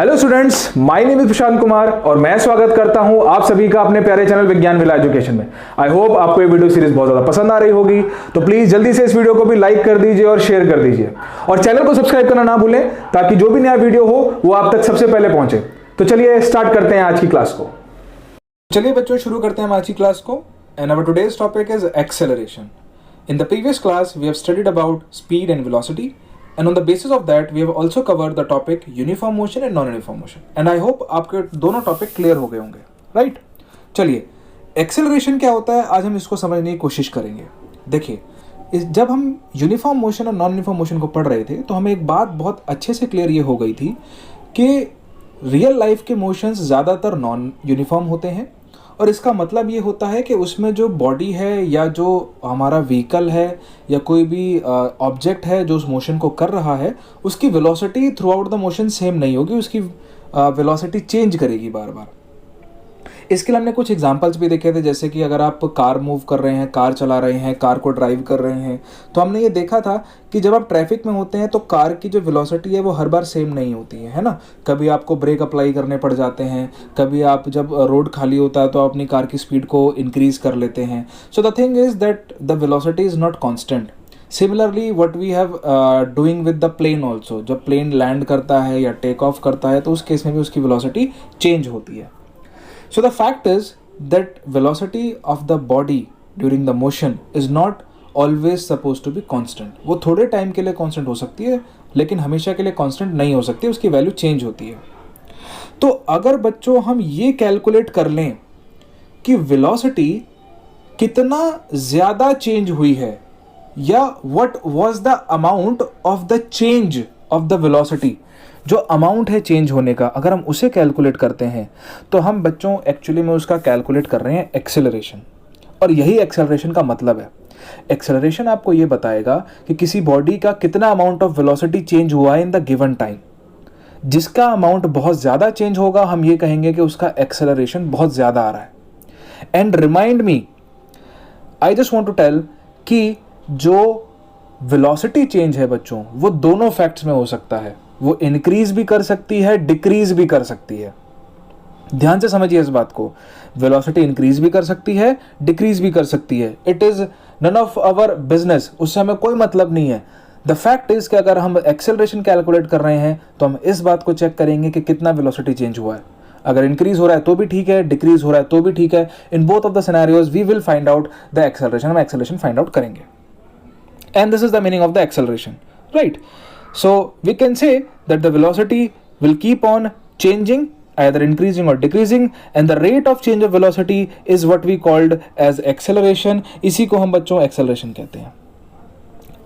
Hello students, my name is Prashant Kumar और मैं स्वागत करता हूं आप सभी का अपने प्यारे चैनल विज्ञान विला एजुकेशन में। आई होप आपको ये वीडियो सीरीज बहुत ज्यादा पसंद आ रही होगी, तो प्लीज जल्दी से इस वीडियो को भी लाइक कर दीजिए और शेयर कर दीजिए और चैनल को सब्सक्राइब करना ना भूलें ताकि जो भी नया वीडियो हो वो आप तक सबसे पहले पहुंचे। तो चलिए स्टार्ट करते हैं आज की क्लास को। चलिए बच्चों, शुरू करते हैं हम आज की क्लास को। And our today's topic is acceleration. In the previous class, we have studied about speed and velocity, and on the basis of that, we have also covered the topic uniform motion and non-uniform motion. And I hope आपके दोनों topic clear हो गए होंगे, right? चलिए, acceleration क्या होता है आज हम इसको समझने की कोशिश करेंगे। देखिए, जब हम यूनिफॉर्म मोशन और नॉन यूनिफॉर्म मोशन को पढ़ रहे थे तो हमें एक बात बहुत अच्छे से क्लियर ये हो गई थी कि रियल लाइफ के मोशंस ज़्यादातर नॉन यूनिफॉर्म होते हैं, और इसका मतलब ये होता है कि उसमें जो बॉडी है या जो हमारा व्हीकल है या कोई भी ऑब्जेक्ट है जो उस मोशन को कर रहा है, उसकी velocity through out the motion same नहीं होगी, उसकी वेलोसिटी चेंज करेगी बार बार। इसके लिए हमने कुछ एग्जांपल्स भी देखे थे, जैसे कि अगर आप कार मूव कर रहे हैं, कार चला रहे हैं, कार को ड्राइव कर रहे हैं, तो हमने ये देखा था कि जब आप ट्रैफिक में होते हैं तो कार की जो वेलोसिटी है वो हर बार सेम नहीं होती है ना। कभी आपको ब्रेक अप्लाई करने पड़ जाते हैं, कभी आप जब रोड खाली होता है तो आप अपनी कार की स्पीड को इंक्रीज कर लेते हैं। So the thing is that the velocity is not constant. Similarly what we have doing with the plane also, जब प्लेन लैंड करता है या टेक ऑफ करता है तो उस केस में भी उसकी वेलोसिटी चेंज होती है। So the fact is that velocity of the body during the motion is not always supposed to be constant. वो थोड़े टाइम के लिए constant हो सकती है लेकिन हमेशा के लिए constant नहीं हो सकती, उसकी वैल्यू चेंज होती है। तो अगर बच्चों हम ये कैलकुलेट कर लें कि वेलोसिटी कितना ज़्यादा चेंज हुई है या what was the amount of the change of the velocity, जो अमाउंट है चेंज होने का, अगर हम उसे कैलकुलेट करते हैं तो हम बच्चों एक्चुअली में उसका कैलकुलेट कर रहे हैं एक्सेलरेशन। और यही एक्सेलरेशन का मतलब है। एक्सेलरेशन आपको ये बताएगा कि किसी बॉडी का कितना अमाउंट ऑफ वेलोसिटी चेंज हुआ है इन द गिवन टाइम। जिसका अमाउंट बहुत ज़्यादा चेंज होगा हम ये कहेंगे कि उसका एक्सेलरेशन बहुत ज़्यादा आ रहा है। And remind me, I just want to tell कि जो वेलोसिटी चेंज है बच्चों वो दोनों फैक्ट्स में हो सकता है। वो इंक्रीज भी कर सकती है, डिक्रीज भी कर सकती है। ध्यान से समझिए इस बात को। वेलोसिटी इंक्रीज भी कर सकती है, डिक्रीज भी कर सकती है। It is none of our business, उससे हमें कोई मतलब नहीं है। द फैक्ट इज कि अगर हम एक्सेलरेशन कैलकुलेट कर रहे हैं तो हम इस बात को चेक करेंगे कि कितना वेलोसिटी चेंज हुआ है। अगर इंक्रीज हो रहा है तो भी ठीक है, डिक्रीज हो रहा है तो भी ठीक है। In both of the scenarios we will find out the acceleration. हम एक्सेलरेशन फाइंड आउट करेंगे। And this is the meaning of the acceleration, right? So we can say that the velocity will keep on changing, either increasing or decreasing, and the rate of change of velocity is what we called as acceleration. इसी को हम बच्चों acceleration कहते हैं।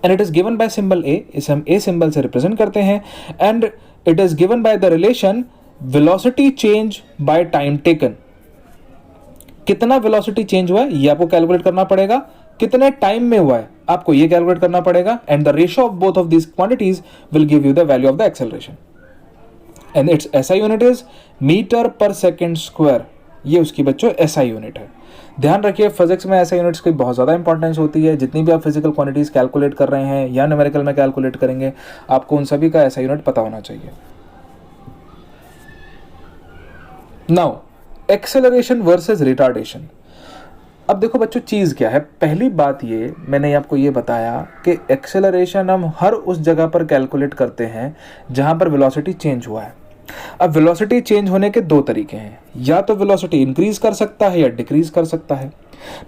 And it is given by symbol A, इसे हम A symbol से represent करते हैं, and it is given by the relation velocity change by time taken. कितना velocity change हुआ है ये आपको कैलकुलेट करना पड़ेगा, कितने टाइम में हुआ है आपको ये कैलकुलेट करना पड़ेगा, and the ratio of both of these quantities will give you the value of the acceleration. And its SI unit is metre per second square. ये उसकी बच्चों एसआई यूनिट है। ध्यान रखिए, फिजिक्स में एसआई यूनिट्स की बहुत ज़्यादा इंपॉर्टेंस होती है। जितनी भी आप फिजिकल क्वांटिटीज कैलकुलेट कर रहे हैं या न्यूमेरिकल में कैलकुलेट करेंगे, आपको उन सभी का एसआई यूनिट पता होना चाहिए। Now acceleration versus retardation. अब देखो बच्चों, चीज़ क्या है। पहली बात ये मैंने आपको ये बताया कि एक्सेलरेशन हम हर उस जगह पर कैलकुलेट करते हैं जहां पर वेलोसिटी चेंज हुआ है। अब वेलोसिटी चेंज होने के दो तरीके हैं, या तो वेलोसिटी इंक्रीज कर सकता है या डिक्रीज कर सकता है।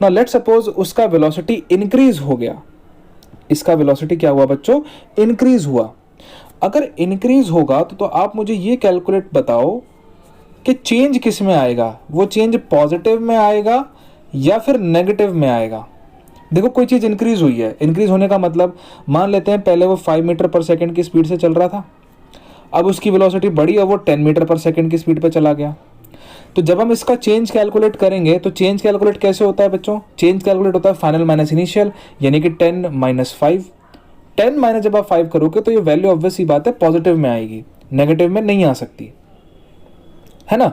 नाउ लेट्स सपोज उसका वेलोसिटी इंक्रीज हो गया। इसका वेलोसिटी क्या हुआ बच्चों? इंक्रीज हुआ। अगर इंक्रीज होगा तो आप मुझे ये कैलकुलेट बताओ कि चेंज किस में आएगा। वो चेंज पॉजिटिव में आएगा या फिर नेगेटिव में आएगा। देखो, कोई चीज़ इंक्रीज हुई है, इंक्रीज होने का मतलब मान लेते हैं पहले वो 5 मीटर पर सेकंड की स्पीड से चल रहा था, अब उसकी वेलोसिटी बढ़ी और वो 10 मीटर पर सेकंड की स्पीड पे चला गया। तो जब हम इसका चेंज कैलकुलेट करेंगे तो चेंज कैलकुलेट कैसे होता है बच्चों? चेंज कैलकुलेट होता है फाइनल माइनस इनिशियल, यानी कि 10 माइनस 5। 10 माइनस जब आप 5 करोगे तो ये वैल्यू ऑब्वियस ही बात है पॉजिटिव में आएगी, नेगेटिव में नहीं आ सकती, है ना।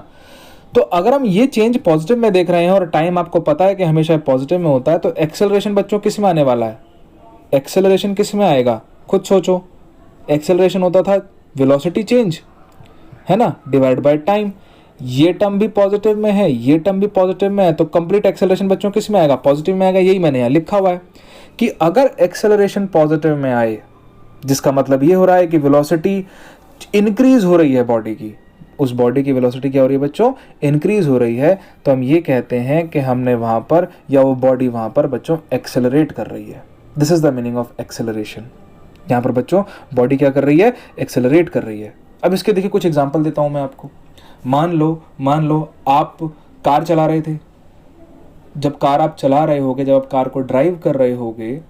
तो अगर हम ये चेंज पॉजिटिव में देख रहे हैं और टाइम आपको पता है कि हमेशा पॉजिटिव में होता है, तो एक्सेलरेशन बच्चों किस में आने वाला है? एक्सेलरेशन किस में आएगा? खुद सोचो। एक्सेलरेशन होता था वेलोसिटी चेंज, है ना, डिवाइड बाय टाइम। ये टर्म भी पॉजिटिव में है, ये टर्म भी पॉजिटिव में है, तो कंप्लीट एक्सेलरेशन बच्चों किस में आएगा, पॉजिटिव में आएगा। यही मैंने यहाँ लिखा हुआ है कि अगर एक्सेलरेशन पॉजिटिव में आए, जिसका मतलब ये हो रहा है कि वेलोसिटी इंक्रीज हो रही है बॉडी की, उस बॉडी की वेलोसिटी क्या हो रही है बच्चों, इंक्रीज हो रही है, तो हम ये कहते हैं कि हमने वहाँ पर, या वो बॉडी वहाँ पर बच्चों एक्सेलरेट कर रही है। This is the meaning of acceleration. यहाँ पर बच्चों बॉडी क्या कर रही है, एक्सेलरेट कर रही है। अब इसके देखिए कुछ एग्जांपल देता हूँ मैं आपको। मान लो आप कार चला रहे थे। जब कार आप चला रहे होगे, जब आप कार को ड्राइव कर रहे होगे,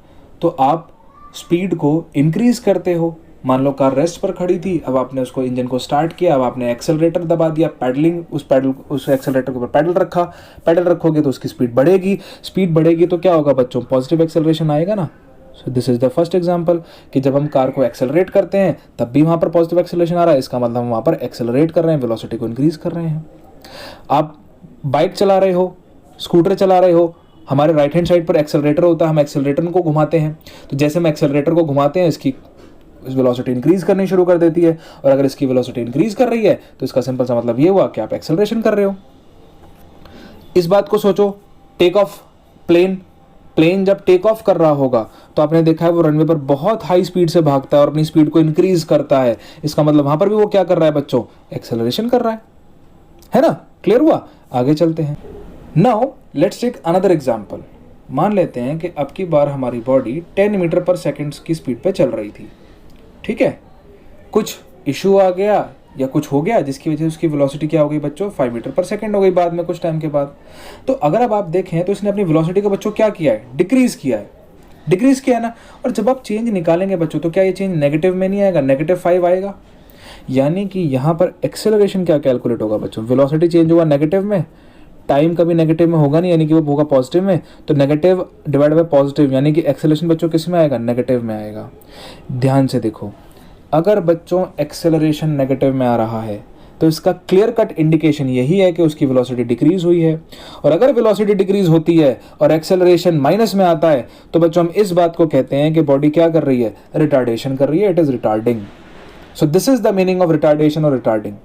तो आप स्पीड को इंक्रीज करते हो। मान लो कार रेस्ट पर खड़ी थी, अब आपने उसको इंजन को स्टार्ट किया, अब आपने एक्सेलरेटर दबा दिया, पैडलिंग उस एक्सेलरेटर के ऊपर पैडल रखा, पैडल रखोगे तो उसकी स्पीड बढ़ेगी, स्पीड बढ़ेगी तो क्या होगा बच्चों, पॉजिटिव एक्सेलरेशन आएगा ना। So this is the first example कि जब हम कार को एक्सेलरेट करते हैं तब भी वहाँ पर पॉजिटिव एक्सेलरेशन आ रहा है, इसका मतलब हम वहाँ पर एक्सेलरेट कर रहे हैं, वेलोसिटी को इंक्रीज कर रहे हैं। आप बाइक चला रहे हो, स्कूटर चला रहे हो, हमारे राइट हैंड साइड पर एक्सेलरेटर होता है, हम एक्सेलरेटर को घुमाते हैं, तो जैसे हम एक्सेलरेटर को घुमाते हैं इसकी वेलोसिटी इंक्रीज करनी शुरू कर देती है, और अगर इसकी वेलोसिटी इंक्रीज कर रही है तो इसका सिंपल सा मतलब ये हुआ कि आप एक्सेलरेशन कर रहे हो। इस बात को सोचो, टेक ऑफ प्लेन जब टेक ऑफ कर रहा होगा तो आपने देखा है वो रनवे पर बहुत हाई स्पीड से भागता है और अपनी स्पीड को इंक्रीज करता है, इसका मतलब वहां पर भी वो क्या कर रहा है बच्चों, एक्सेलरेशन कर रहा है ना। क्लियर हुआ, आगे चलते हैं। Now let's take another example. मान लेते हैं कि अब की बार हमारी बॉडी 10 मीटर पर सेकेंड की स्पीड पे चल रही थी, ठीक है, कुछ इशू आ गया या कुछ हो गया जिसकी वजह से उसकी वेलोसिटी क्या हो गई बच्चों, 5 मीटर पर सेकंड हो गई बाद में कुछ टाइम के बाद। तो अगर अब आप देखें तो इसने अपनी वेलोसिटी को बच्चों क्या किया है, डिक्रीज किया है ना। और जब आप चेंज निकालेंगे बच्चों तो क्या ये चेंज नेगेटिव में नहीं आएगा, -5 आएगा। यानी कि यहाँ पर एक्सेलरेशन क्या कैलकुलेट होगा बच्चों, वेलोसिटी चेंज हुआ नेगेटिव में, टाइम कभी नेगेटिव में होगा नहीं, यानी कि वो होगा पॉजिटिव में, तो नेगेटिव डिवाइड बाय पॉजिटिव, यानी कि एक्सेलरेशन बच्चों किस में आएगा, नेगेटिव में आएगा। ध्यान से देखो, अगर बच्चों एक्सेलरेशन नेगेटिव में आ रहा है तो इसका क्लियर कट इंडिकेशन यही है कि उसकी वेलोसिटी डिक्रीज हुई है। और अगर वेलोसिटी डिक्रीज होती है और एक्सेलरेशन माइनस में आता है तो बच्चों हम इस बात को कहते हैं कि बॉडी क्या कर रही है, रिटार्डेशन कर रही है, it is retarding. So this is the meaning of retardation और रिटार्डिंग।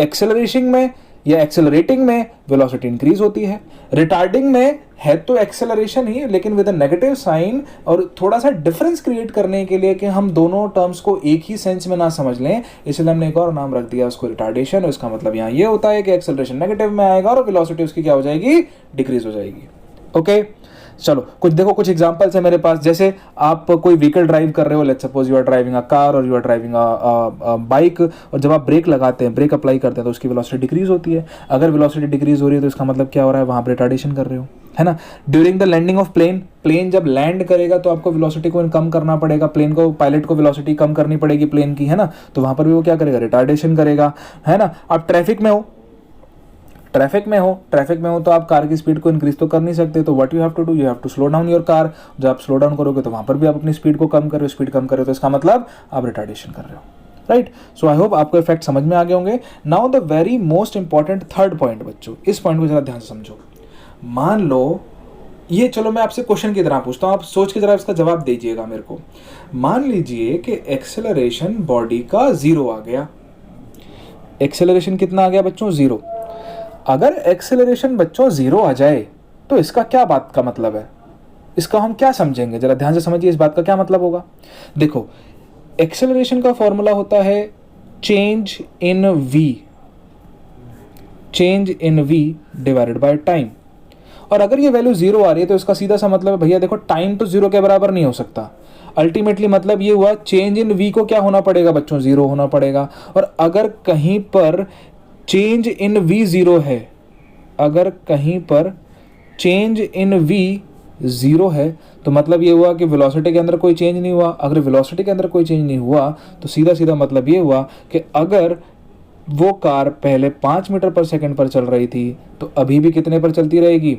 एक्सेलरेशन में या एक्सेलरेटिंग में वेलोसिटी इंक्रीज होती है, रिटार्डिंग में है तो एक्सेलरेशन ही लेकिन विद अ नेगेटिव साइन, और थोड़ा सा डिफरेंस क्रिएट करने के लिए कि हम दोनों टर्म्स को एक ही सेंस में ना समझ लें, इसलिए हमने एक और नाम रख दिया उसको रिटार्डेशन। इसका मतलब यहाँ ये होता है कि एक्सेलरेशन नेगेटिव में आएगा और वेलोसिटी उसकी क्या हो जाएगी, डिक्रीज हो जाएगी। ओके चलो कुछ एग्जांपल्स है मेरे पास। जैसे आप कोई व्हीकल ड्राइव कर रहे हो, let's suppose you are driving a car और you are driving a bike, और जब आप ब्रेक लगाते हैं, ब्रेक अप्लाई करते हैं तो उसकी वेलोसिटी डिक्रीज होती है। अगर वेलोसिटी डिक्रीज हो रही है तो इसका मतलब क्या हो रहा है, वहाँ पर रिटार्डेशन कर रहे हो, है ना। During the landing of plane जब लैंड करेगा तो आपको वेलोसिटी को कम करना पड़ेगा, प्लेन को, पायलट को वेलोसिटी कम करनी पड़ेगी प्लेन की, है ना, तो वहाँ पर भी वो क्या करेगा, रिटार्डेशन करेगा, है ना। आप ट्रैफिक में हो तो आप कार की स्पीड को इंक्रीज तो कर नहीं सकते, तो what you have to do, you have to slow down your car. जब आप स्लो डाउन करोगे तो वहां पर भी आप अपनी स्पीड को कम कर रहे हो, तो इसका मतलब आप रिटार्डेशन कर रहे हो, राइट। सो आई होप आपको इफेक्ट समझ में आ गए होंगे। Now the very most important third point बच्चों, इस पॉइंट को जरा ध्यान से समझो। मान लो ये, चलो मैं आपसे क्वेश्चन की तरह पूछता हूँ, आप सोच के जरा इसका जवाब दीजिएगा मेरे को। मान लीजिए कि एक्सेलरेशन बॉडी का 0 आ गया, एक्सेलरेशन कितना आ गया बच्चों, 0। अगर एक्सेलरेशन बच्चों 0 आ जाए तो इसका क्या बात का मतलब है, इसका हम क्या समझेंगे, जरा ध्यान से समझिए इस बात का क्या मतलब होगा। देखो, एक्सेलरेशन का फॉर्मूला होता है change in v divided by time. और अगर ये वैल्यू 0 आ रही है तो इसका सीधा सा मतलब है, भैया देखो टाइम तो 0 के बराबर नहीं हो सकता। अल्टीमेटली मतलब ये हुआ चेंज इन v को क्या होना पड़ेगा बच्चों, 0 होना पड़ेगा। और अगर कहीं पर चेंज इन v 0 है, अगर कहीं पर चेंज इन v 0 है तो मतलब ये हुआ कि वेलोसिटी के अंदर कोई चेंज नहीं हुआ। अगर वेलोसिटी के अंदर कोई चेंज नहीं हुआ तो सीधा सीधा मतलब ये हुआ कि अगर वो कार पहले 5 मीटर पर सेकंड पर चल रही थी तो अभी भी कितने पर चलती रहेगी,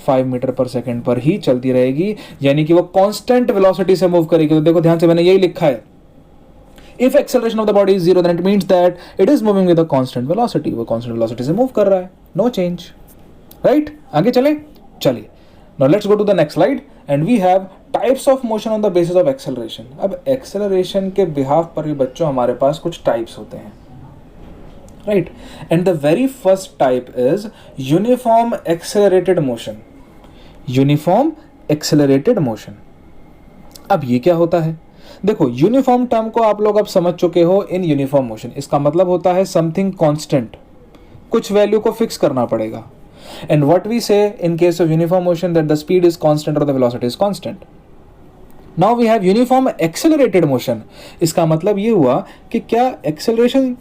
5 मीटर पर सेकंड पर ही चलती रहेगी, यानी कि वो कांस्टेंट वेलोसिटी से मूव करेगी। तो देखो ध्यान से, मैंने यही लिखा है, If acceleration of the body is 0, then it means that it is moving with a constant velocity. वो constant velocity से move कर रहा है, no change, right? आगे चलिए. Now let's go to the next slide, and we have types of motion on the basis of acceleration. अब acceleration के behalf पर भी बच्चों हमारे पास कुछ types होते हैं. right? And the very first type is uniform accelerated motion. Uniform accelerated motion. अब ये क्या होता है? देखो, यूनिफॉर्म टर्म को आप लोग अब समझ चुके हो इन यूनिफॉर्म मोशन. इसका मतलब होता है समथिंग कांस्टेंट, कुछ वैल्यू को फिक्स करना पड़ेगा. And what we say in case of uniform motion that the speed is constant और the velocity is constant. Now we have uniform accelerated motion. इसका मतलब ये हुआ कि क्या एक्सेलरेशन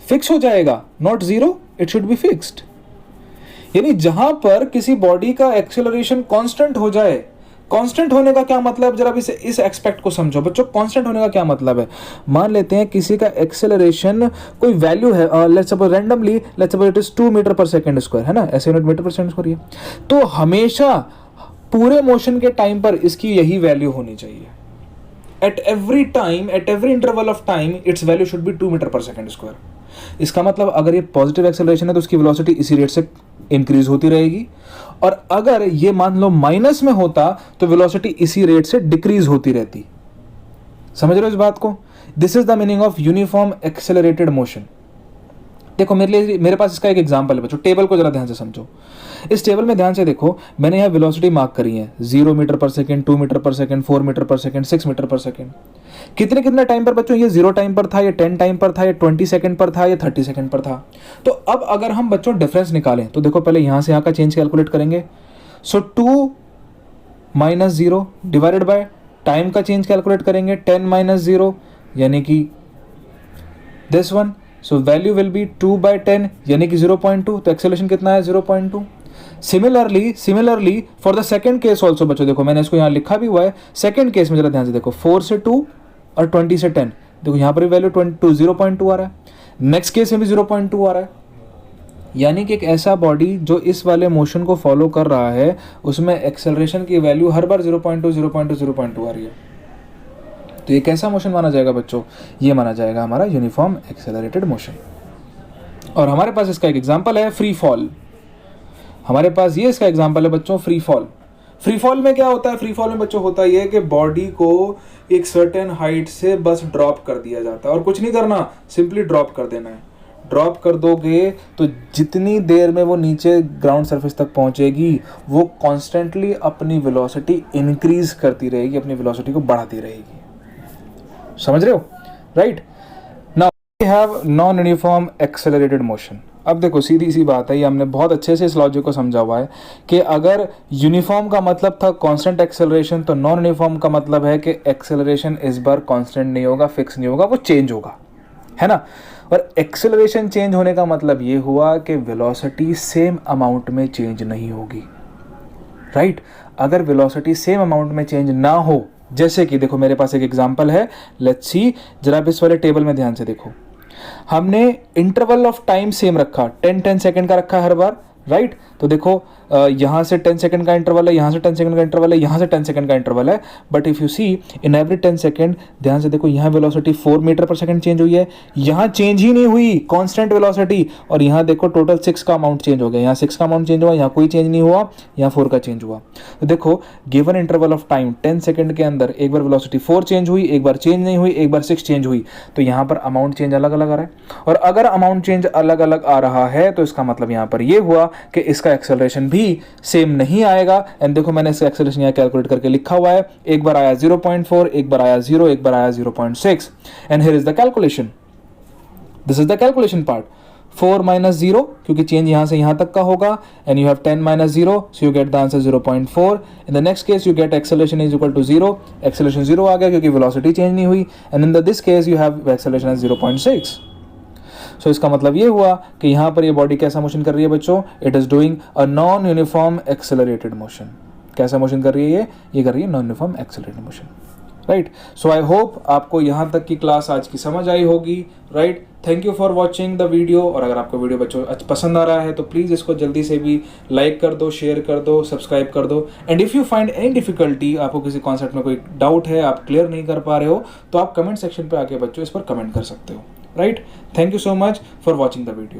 फिक्स हो जाएगा? Not zero, it should be fixed. यानी जहां पर किसी बॉडी का एक्सेलरेशन कांस्टेंट हो जाए. कांस्टेंट होने का क्या मतलब, जरा इस एक्सपेक्ट को समझो बच्चों. कांस्टेंट होने का क्या मतलब है? मान लेते हैं किसी का एक्सेलरेशन कोई वैल्यू है, let's suppose randomly, let's suppose it is 2 metre per second square, है ना, ऐसे unit metre per second square है. तो हमेशा पूरे मोशन के टाइम पर इसकी यही वैल्यू होनी चाहिए. At every time, at every interval of time its value should be 2 metre per second square. इसका मतलब अगर ये पॉजिटिव एक्सेलरेशन है तो उसकी वेलोसिटी इसी रेट से इंक्रीज होती रहेगी, और अगर ये मान लो माइनस में होता तो वेलोसिटी इसी रेट से डिक्रीज होती रहती. समझ रहे हो इस बात को? This is the meaning of uniform accelerated motion. देखो मेरे पास इसका एक एग्जांपल है बच्चों. टेबल को जरा ध्यान से समझो. इस टेबल में ध्यान से देखो, मैंने यहाँ वेलोसिटी मार्क करी है 0 metre per second, 2 metre per second, 4 metre per second, 6 metre per second. कितने टाइम पर बच्चों? ये 0 टाइम पर था, ये 10 टाइम पर था, ये 20 सेकंड पर था, ये 30 सेकंड पर था. तो अब अगर हम बच्चों डिफरेंस निकालें तो देखो पहले यहाँ से यहाँ का चेंज कैलकुलेट करेंगे. सो 2 माइनस 0 डिवाइडेड बाय टाइम का चेंज कैलकुलेट करेंगे, 10 माइनस 0 यानी कि this one. So value will be 2/10 यानी कि 0.2. तो एक्सेलरेशन कितना है? 0.2. Similarly for the second case also बच्चों, देखो मैंने इसको यहाँ लिखा भी हुआ है. सेकंड केस में जरा ध्यान से देखो, 4 से 2 और 20 से 10. देखो यहाँ पर भी वैल्यू 0.2 आ रहा है. नेक्स्ट केस में भी 0.2 आ रहा है. यानी कि एक ऐसा बॉडी जो इस वाले मोशन को फॉलो कर रहा है उसमें एक्सेलरेशन की वैल्यू हर बार 0.2 0.2 0.2 आ रही है. तो ये कैसा मोशन माना जाएगा बच्चों? ये माना जाएगा हमारा यूनिफॉर्म एक्सेलरेटेड मोशन. और हमारे पास इसका एक एग्जांपल है फ्री फॉल. हमारे पास ये इसका एग्जांपल है बच्चों फ्री फॉल. फ्री फॉल में क्या होता है? फ्री फॉल में बच्चों होता ये है कि बॉडी को एक सर्टेन हाइट से बस ड्रॉप कर दिया जाता है और कुछ नहीं करना, सिंपली ड्रॉप कर देना है. ड्रॉप कर दोगे तो जितनी देर में वो नीचे ग्राउंड सरफेस तक पहुंचेगी वो कॉन्स्टेंटली अपनी वेलोसिटी इंक्रीज करती रहेगी, अपनी वेलोसिटी को बढ़ाती रहेगी. समझ रहे हो? Right. Now we have non uniform accelerated motion. अब देखो सीधी सी बात है, ये हमने बहुत अच्छे से इस लॉजिक को समझा हुआ है कि अगर यूनिफॉर्म का मतलब था कांस्टेंट एक्सेलरेशन, तो नॉन यूनिफॉर्म का मतलब है कि एक्सेलरेशन इस बार कांस्टेंट नहीं होगा, फिक्स नहीं होगा, वो चेंज होगा, है ना. और एक्सेलरेशन चेंज होने का मतलब ये हुआ कि वेलोसिटी सेम अमाउंट में चेंज नहीं होगी. राइट. अगर वेलोसिटी सेम अमाउंट में चेंज ना हो, जैसे कि देखो मेरे पास एक एग्जांपल है, लेट्स सी. जरा इस वाले टेबल में ध्यान से देखो, हमने इंटरवल ऑफ टाइम सेम रखा, 10 सेकंड का रखा हर बार. राइट. तो देखो यहाँ से 10 सेकंड का इंटरवल है, यहाँ से 10 सेकंड का इंटरवल है, यहाँ से 10 सेकंड का इंटरवल है. But if you see in every 10 second, ध्यान से देखो यहाँ velocity 4 metre per second change हुई है, यहाँ चेंज ही नहीं हुई, कांस्टेंट वेलोसिटी. और यहाँ देखो टोटल 6 का अमाउंट चेंज हो गया, यहाँ 6 का अमाउंट चेंज हुआ, यहाँ कोई चेंज नहीं हुआ, यहाँ 4 का चेंज हुआ. तो देखो given interval of time 10 second के अंदर एक बार वेलोसिटी 4 चेंज हुई, एक बार चेंज नहीं हुई, एक बार 6 चेंज हुई. तो यहाँ पर अमाउंट चेंज अलग अलग आ रहा है. और अगर अमाउंट चेंज अलग अलग आ रहा है तो इसका मतलब यहाँ पर ये हुआ कि इसका एक्सेलरेशन भी सेम नहीं आएगा. एंड देखो मैंने इसका एक्सेलरेशन यहाँ कैलकुलेट करके लिखा हुआ है. एक बार आया 0.4, एक बार आया 0, एक बार आया 0.6. And here is the calculation. This is the calculation part. 4 minus 0 क्योंकि चेंज यहाँ से यहाँ तक का होगा. And you have 10 minus 0, so you get the answer 0.4. In the next case you get acceleration is equal to 0. Acceleration 0 आ गया क्योंकि वेलोसिटी चेंज नहीं हुई. And in this case you have acceleration as 0.6. So इसका मतलब ये हुआ कि यहाँ पर ये बॉडी कैसा मोशन कर रही है बच्चों? It is doing a non uniform accelerated motion. कैसा मोशन कर रही है ये कर रही है non uniform accelerated motion. Right. So I hope आपको यहाँ तक की क्लास आज की समझ आई होगी. Right. Thank you for watching the video. और अगर आपको वीडियो बच्चों पसंद आ रहा है तो प्लीज़ इसको जल्दी से भी लाइक कर दो, शेयर कर दो, सब्सक्राइब कर दो. And if you find any difficulty, आपको किसी कॉन्सेप्ट में कोई डाउट है, आप क्लियर नहीं कर पा रहे हो, तो आप कमेंट सेक्शन पे आके बच्चों इस पर कमेंट कर सकते हो. Right. Thank you so much for watching the video.